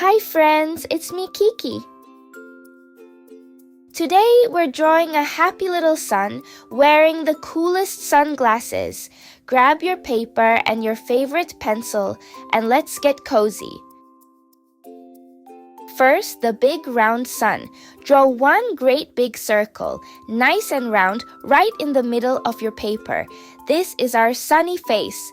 Hi friends, it's me Kiki. Today we're drawing a happy little sun wearing the coolest sunglasses. Grab your paper and your favorite pencil and let's get cozy. First, the big round sun. Draw one great big circle, nice and round, right in the middle of your paper. This is our sunny face.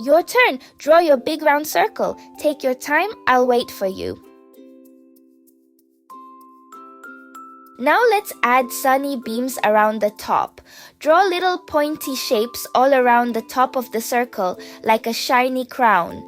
Your turn. Draw your big round circle. Take your time, I'll wait for you. Now let's add sunny beams around the top. Draw little pointy shapes all around the top of the circle like a shiny crown.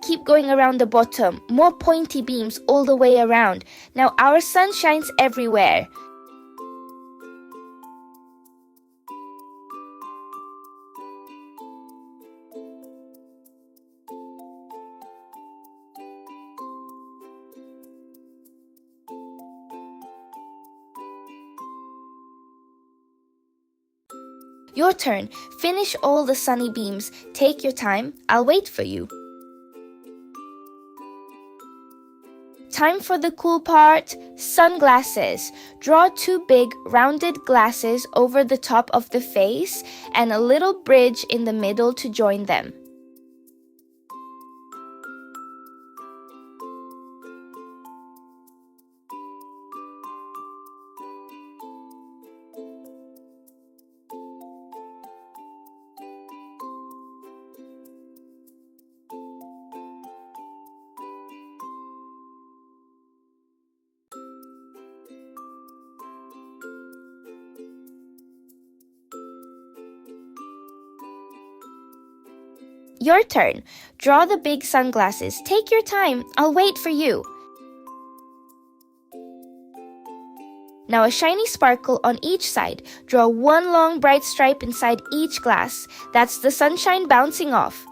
Keep going around the bottom, more pointy beams all the way around. Now our sun shines everywhere. Your turn. Finish all the sunny beams. Take your time, I'll wait for you. Time for the cool part, sunglasses. Draw two big rounded glasses over the top of the face and a little bridge in the middle to join them. Your turn. Draw the big sunglasses. Take your time. I'll wait for you. Now a shiny sparkle on each side. Draw one long bright stripe inside each glass. That's the sunshine bouncing off.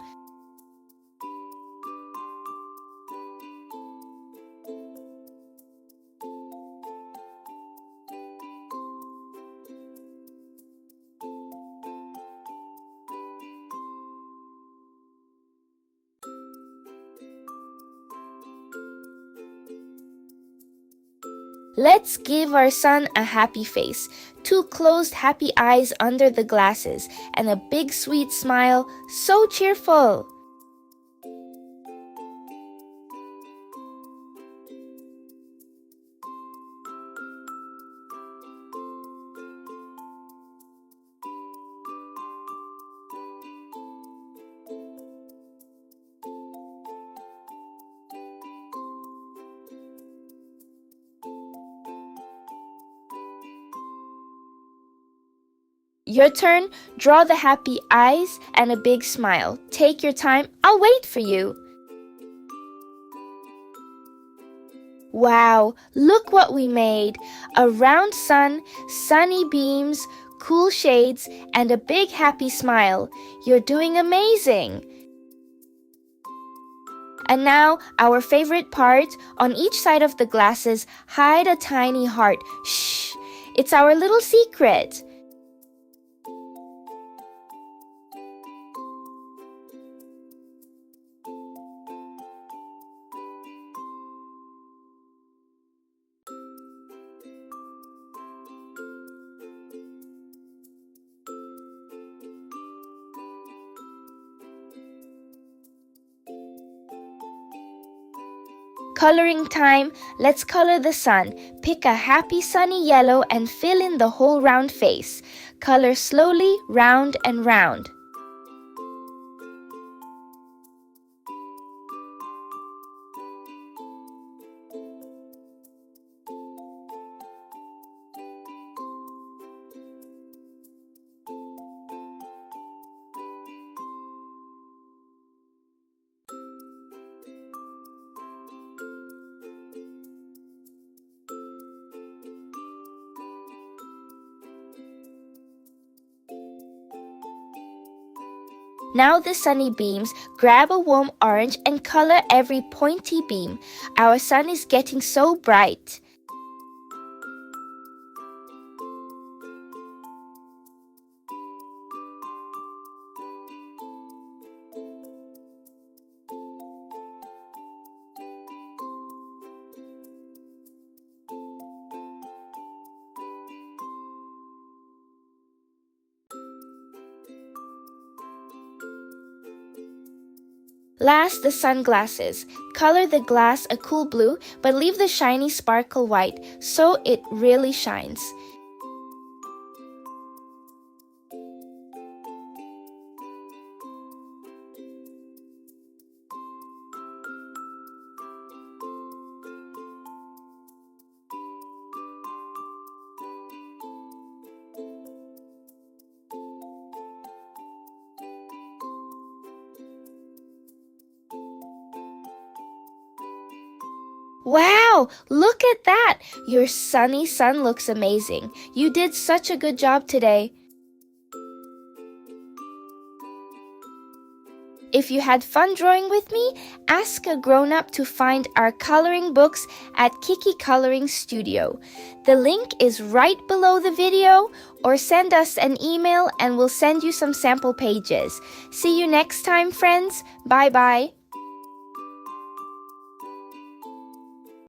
Let's give our sun a happy face, two closed happy eyes under the glasses, and a big sweet smile, so cheerful. Your turn. Draw the happy eyes and a big smile. Take your time. I'll wait for you. Wow, look what we made. A round sun, sunny beams, cool shades, and a big happy smile. You're doing amazing. And now, our favorite part. On each side of the glasses, hide a tiny heart. Shh, it's our little secret. Coloring time. Let's color the sun. Pick a happy sunny yellow and fill in the whole round face. Color slowly, round and round. Now the sunny beams, grab a warm orange and color every pointy beam. Our sun is getting so bright. Last, the sunglasses. Color the glass a cool blue, but leave the shiny sparkle white so it really shines. Wow, look at that! Your sunny sun looks amazing. You did such a good job today. If you had fun drawing with me, ask a grown-up to find our coloring books at Kiki Coloring Studio. The link is right below the video, or send us an email and we'll send you some sample pages. See you next time, friends. Bye-bye.